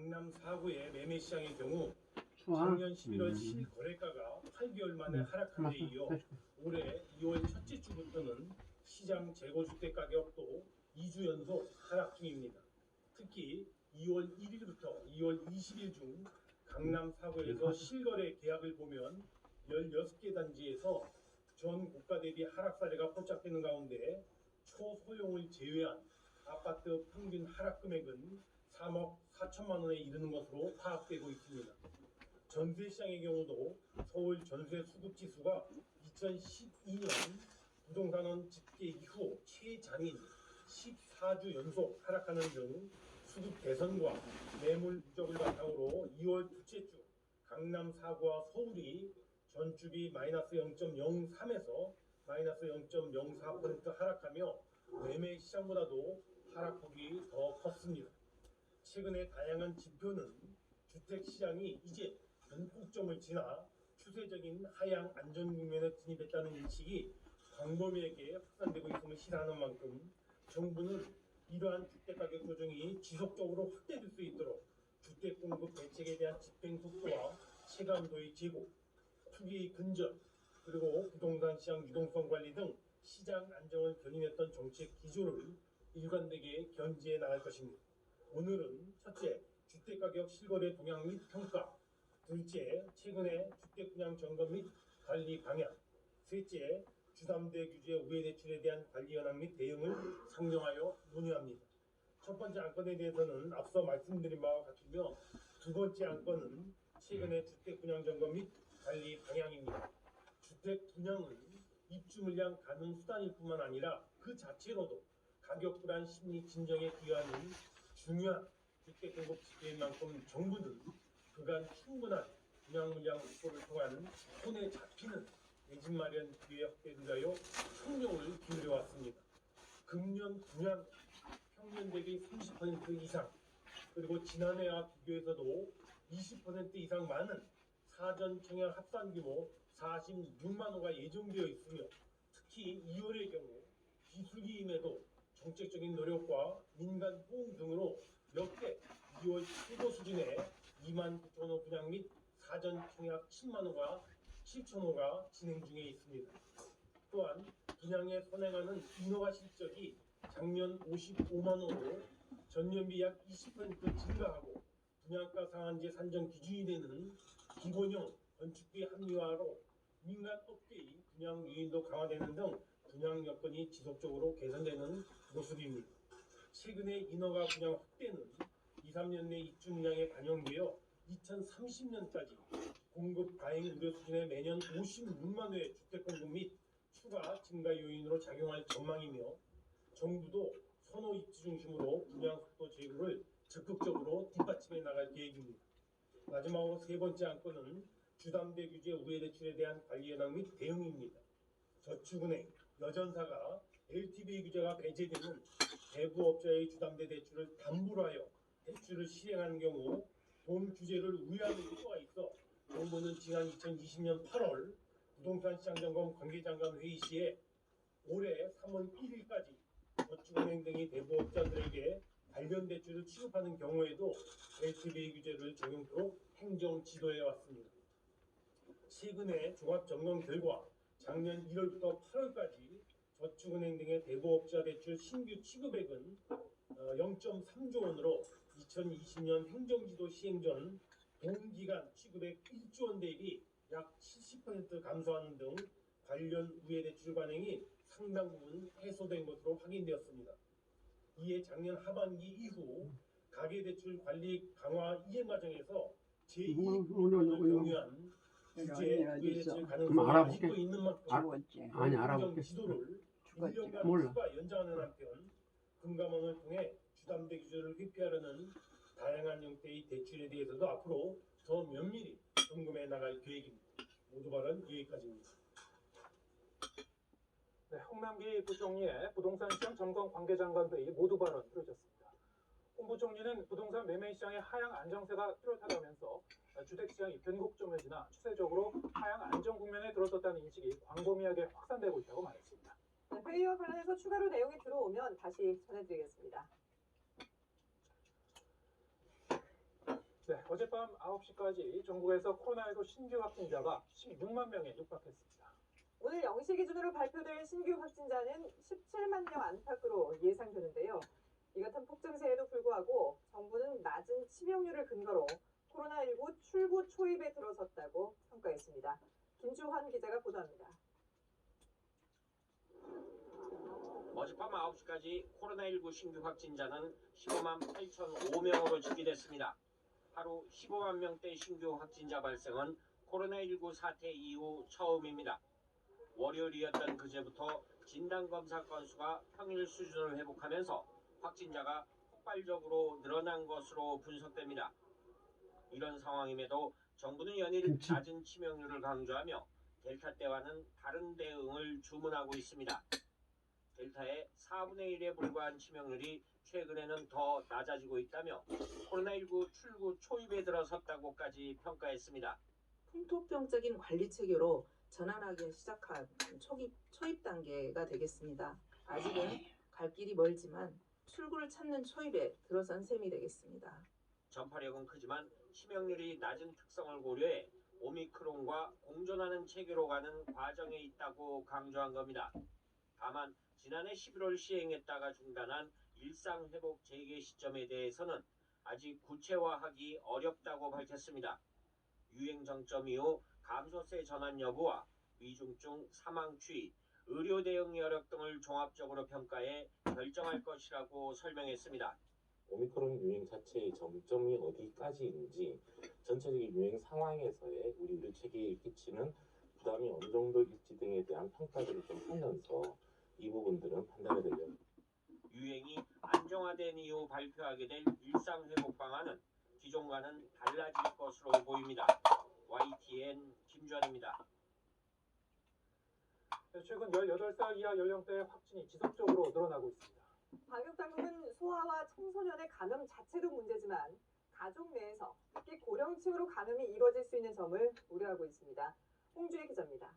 강남 4구의 매매 시장의 경우 작년 11월 실거래가가 8개월 만에 하락한 데 이어 올해 2월 첫째 주부터는 시장 재고주택 가격도 2주 연속 하락 중입니다. 특히 2월 1일부터 2월 20일 중 강남 4구에서 실거래 계약을 보면 16개 단지에서 전 고가 대비 하락 사례가 포착되는 가운데 초소형을 제외한 아파트 평균 하락 금액은 3억 4천만 원에 이르는 것으로 파악되고 있습니다. 전세 시장의 경우도 서울 전세 수급 지수가 2012년 부동산원 집계 이후 최장인 14주 연속 하락하는 등 수급 개선과 매물 누적을 바탕으로 2월 둘째 주 강남 4구와 서울이 전주비 마이너스 0.03에서 마이너스 0.04% 하락하며 매매 시장보다도 하락폭이 더 컸습니다. 최근의 다양한 지표는 주택 시장이 이제 변곡점을 지나 추세적인 하향 안전 국면에 진입했다는 인식이 광범위하게 확산되고 있음을 시사하는 만큼 정부는 이러한 주택가격 조정이 지속적으로 확대될 수 있도록 주택 공급 대책에 대한 집행 속도와 체감도의 제고, 투기 근절, 그리고 부동산 시장 유동성 관리 등 시장 안정을 견인했던 정책 기조를 일관되게 견지해 나갈 것입니다. 오늘은 첫째, 주택가격 실거래 동향 및 평가, 둘째, 최근의 주택분양 점검 및 관리 방향, 셋째, 주담대 규제 우회 대출에 대한 관리 현황 및 대응을 상정하여 논의합니다. 첫 번째 안건에 대해서는 앞서 말씀드린 바와 같으며 두 번째 안건은 최근의 주택분양 점검 및 관리 방향입니다. 주택 분양은 입주 물량 가능 수단일 뿐만 아니라 그 자체로도 가격 불안 심리 진정에 기여하는 중요한 주택 공급 지표인 만큼 정부는 그간 충분한 분양 물량 확보를 통한 손에 잡히는 내 집 마련 기회 확대를 위하여 총력을 기울여 왔습니다. 금년 분양 평년 대비 30% 이상, 그리고 지난해와 비교해서도 20% 이상 많은 사전 청약 합산 규모 46만 호가 예정되어 있으며, 특히 2월의 경우 비수기임에도 정책적인 노력과 민간 호응 등으로 역대 2월 최고 수준의 2만 9천 호 분양 및 사전 청약 7천 호가 진행 중에 있습니다. 또한 분양에 선행하는 인허가 실적이 작년 55만 호로 전년비 약 20% 증가하고, 분양가 상한제 산정 기준이 되는 기본형 건축비 합리화로 민간 업계의 분양 유인도 강화되는 등 분양 여건이 지속적으로 개선되는 모습입니다. 최근의 인허가 분양 확대는 2, 3년 내 입주 물량에 반영되어 2030년까지 공급 과잉 우려 수준의 매년 56만 회의 주택 공급 및 추가 증가 요인으로 작용할 전망이며, 정부도 선호 입지 중심으로 분양 속도 제고를 적극적으로 뒷받침해 나갈 계획입니다. 마지막으로 세 번째 안건은 주담대 규제 우회 대출에 대한 관리 현황 및 대응입니다. 저축은행, 여전사가 LTV 규제가 배제되는 대부업자의 주담대 대출을 담보로 하여 대출을 실행하는 경우 본 규제를 우회하는 의도가 있어 정부는 지난 2020년 8월 부동산 시장 점검 관계장관 회의 시에 올해 3월 1일까지 저축은행 등이 대부업자들에게 관련 대출을 취급하는 경우에도 LTV 규제를 적용토록 행정 지도해 왔습니다. 최근의 종합점검 결과 작년 1월부터 8월까지 저축은행 등의 대부업자 대출 신규 취급액은 0.3조 원으로 2020년 행정지도 시행 전 동기간 취급액 1조 원 대비 약 70% 감소하는 등 관련 우회 대출 관행이 상당 부분 해소된 것으로 확인되었습니다. 이에 작년 하반기 이후 가계대출 관리 강화 이행 과정에서 제2국민을 경유한 규제 우회 대출 가능성이 아직도 있는 만큼 행정 지도를 1년간 추가 연장하는 한편 금감원을 통해 주담대 규제를 회피하려는 다양한 형태의 대출에 대해서도 앞으로 더 면밀히 점검해 나갈 계획입니다. 모두 발언 여기까지입니다. 네, 홍남기 부총리의 부동산 시장 점검 관계장관 회의 모두 발언 들으셨습니다. 홍 부총리는 부동산 매매 시장의 하향 안정세가 뚜렷하다면서 주택 시장이 변곡점을 지나 추세적으로 하향 안정 국면에 들어섰다는 인식이 광범위하게 확산되고 있다고 말했습니다. 네, 회의와 관련해서 추가로 내용이 들어오면 다시 전해드리겠습니다. 네, 어젯밤 9시까지 전국에서 코로나19 신규 확진자가 16만 명에 육박했습니다. 오늘 0시 기준으로 발표될 신규 확진자는 17만 명 안팎으로 예상되는데요. 이 같은 폭증세에도 불구하고 정부는 낮은 치명률을 근거로 코로나19 출구 초입에 들어섰다고 평가했습니다. 김주환 기자가 보도합니다. 어젯밤 9시까지 코로나19 신규 확진자는 15만 8,005명으로 집계됐습니다. 하루 15만 명대 신규 확진자 발생은 코로나19 사태 이후 처음입니다. 월요일이었던 그제부터 진단검사 건수가 평일 수준을 회복하면서 확진자가 폭발적으로 늘어난 것으로 분석됩니다. 이런 상황임에도 정부는 연일 낮은 치명률을 강조하며 델타 때와는 다른 대응을 주문하고 있습니다. 델타의 4분의 1에 불과한 치명률이 최근에는 더 낮아지고 있다며 코로나19 출구 초입에 들어섰다고까지 평가했습니다. 풍토병적인 관리 체계로 전환하기 시작한 초입 단계가 되겠습니다. 아직은 갈 길이 멀지만 출구를 찾는 초입에 들어선 셈이 되겠습니다. 전파력은 크지만 치명률이 낮은 특성을 고려해 오미크론과 공존하는 체계로 가는 과정에 있다고 강조한 겁니다. 다만 지난해 11월 시행했다가 중단한 일상회복 재개 시점에 대해서는 아직 구체화하기 어렵다고 밝혔습니다. 유행 정점 이후 감소세 전환 여부와 위중증 사망 추이, 의료 대응 여력 등을 종합적으로 평가해 결정할 것이라고 설명했습니다. 오미크론 유행 자체의 정점이 어디까지인지 전체적인 유행 상황에서의 우리 의료 체계에 끼치는 부담이 어느 정도일지 등에 대한 평가들을 좀 하면서 이 부분들은 판단해 되려고. 유행이 안정화된 이후 발표하게 될 일상회복 방안은 기존과는 달라질 것으로 보입니다. YTN 김주환입니다. 최근 18살 이하 연령대의 확진이 지속적으로 늘어나고 있습니다. 방역당국은 소아와 청소년의 감염 자체도 문제지만 가족 내에서 특히 고령층으로 감염이 이루어질 수 있는 점을 우려하고 있습니다. 홍주혜 기자입니다.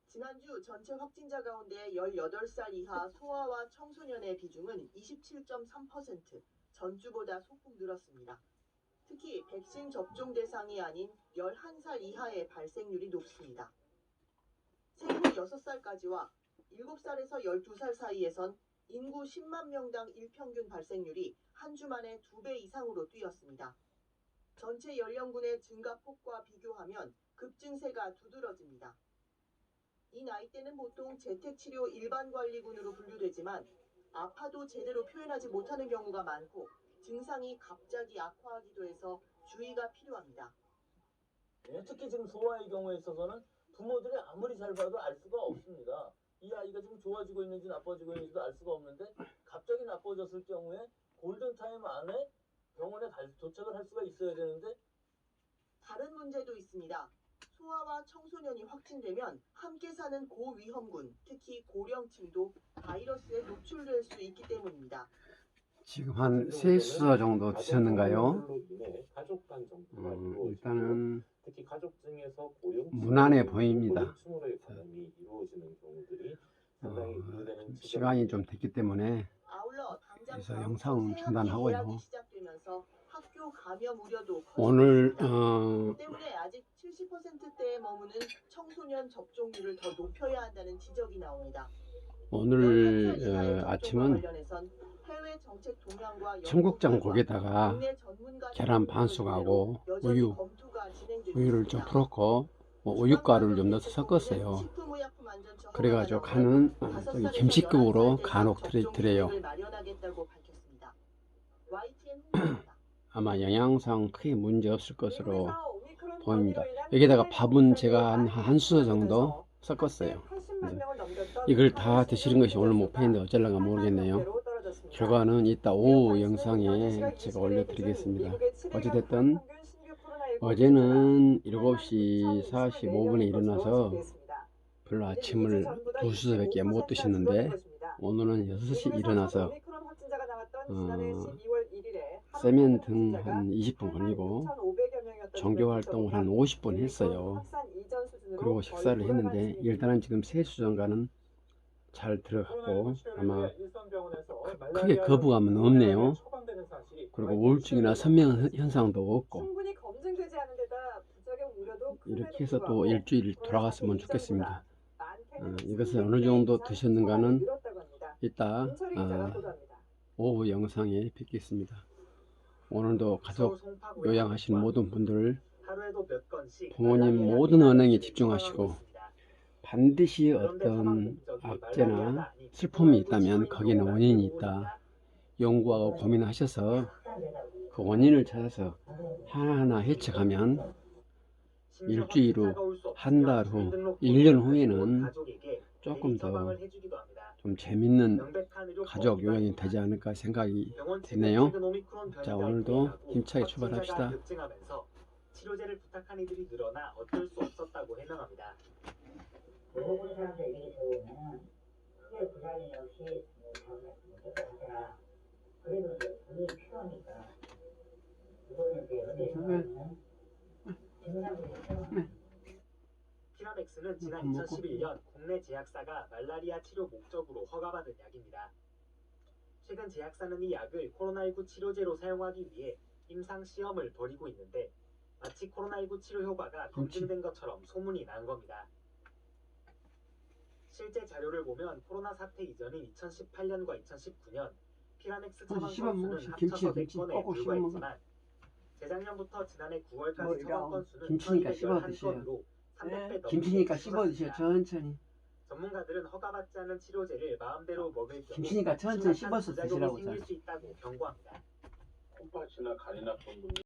지난주 전체 확진자 가운데 18살 이하 소아와 청소년의 비중은 27.3%, 전주보다 소폭 늘었습니다. 특히 백신 접종 대상이 아닌 11살 이하의 발생률이 높습니다. 생후 6살까지와 7살에서 12살 사이에선 인구 10만 명당 일평균 발생률이 한 주 만에 2배 이상으로 뛰었습니다. 전체 연령군의 증가폭과 비교하면 급증세가 두드러집니다. 이 나이대는 보통 재택치료 일반관리군으로 분류되지만 아파도 제대로 표현하지 못하는 경우가 많고 증상이 갑자기 악화하기도 해서 주의가 필요합니다. 특히 지금 소아의 경우에 있어서는 부모들이 아무리 잘 봐도 알 수가 없습니다. 이 아이가 지금 좋아지고 있는지 나빠지고 있는지도 알 수가 없는데 갑자기 나빠졌을 경우에 골든타임 안에 병원에 도착을 할 수가 있어야 되는데 다른 문제도 있습니다. 소아와 청소년이 확진되면 함께 사는 고위험군, 특히 고령층도 바이러스에 노출될 수 있기 때문입니다. 지금 한 3수 정도 드셨는가요? 가족 간 정도가 일단은 특히 가족 중에서 고령층, 무난해 보입니다. 고령층으로의 감염이 이루어지는 경우들이 상당히 우려되는 시간이 좀 됐기 때문에 아울러 당장 그래서 다음 영상은 주 중단하고요. 새학기 개학이 시작되면서 학교 감염 우려도 오늘 때문에 아직 70%대에 머무는 청소년 접종률을 더 높여야 한다는 지적이 나옵니다. 오늘 아침은 청국장 국에다가 계란 반숙하고 우유를 좀 풀었고 우유가루를 좀 넣어서 섞었어요. 그래가지고 간은 김치국으로 간혹 드려요. 아마 영양상 크게 문제 없을 것으로 보입니다. 여기다가 밥은 제가 한 수 정도 섞었어요. 이걸 다 드시는 것이 오늘 목표인데 어쩔란가 모르겠네요. 결과는 이따 오후 영상에 제가 올려드리겠습니다. 어찌됐든 어제는 7시 45분에 일어나서 별로 아침을 2수밖에 못 드셨는데 오늘은 6시 일어나서 세면 등 한 20분 걸리고 종교활동을 한 50분 했어요. 그리고 식사를 했는데 일단은 지금 3수 정도는 잘 들어갔고 아마 크게 거부감은 없네요. 그리고 우울증이나 선명 현상도 없고 충분히 검증되지 않은 데다 부작용 우려도 이렇게 해서 또 일주일 돌아갔으면 좋겠습니다. 이것을 어느 정도 드셨는가는 이따 오후 영상에 뵙겠습니다. 오늘도 가족 요양하시는 모든 분들, 부모님 모든 언행에 집중하시고 반드시 어떤 악재나 슬픔이 있다면 거기는 원인이 있다. 연구하고 고민하셔서 그 원인을 찾아서 하나하나 해쳐가면 일주일 후, 한 달 후, 1년 후에는 조금 더 좀 재밌는 가족 요양이 되지 않을까 생각이 드네요. 자, 오늘도 힘차게 출발합시다. 치료제를 부탁한 이들이 늘어나 어쩔 수 없었다고 해명합니다. 대부분 사람들 얘기 들어보면 크게 부작용이 없이 문제가 하더라. 그래도 이제 돈이 필요하니까 이거는 이제 어디에 가면 증상들이 필요합니다. 피라맥스는 지난 2011년 국내 제약사가 말라리아 치료 목적으로 허가받은 약입니다. 최근 제약사는 이 약을 코로나19 치료제로 사용하기 위해 임상 시험을 벌이고 있는데 마치 코로나19 치료 효과가 검증된 것처럼 소문이 난 겁니다. 실제 자료를 보면 코로나 사태 이전인 2018년과 2019년 피라맥스 처방 건수는 합쳐서 100건에 불과했지만 재작년부터 지난해 9월까지 처방 건수는 1211건으로 300배 넘게 김치니까 씹어 드세요. 천천히. 전문가들은 허가받지 않은 치료제를 마음대로 먹을 경우 김치니까 천천히 씹어서 부작용이 드시라고. 생길 수 있다고 경고합니다. 콩팥이나 간이 나쁜 분들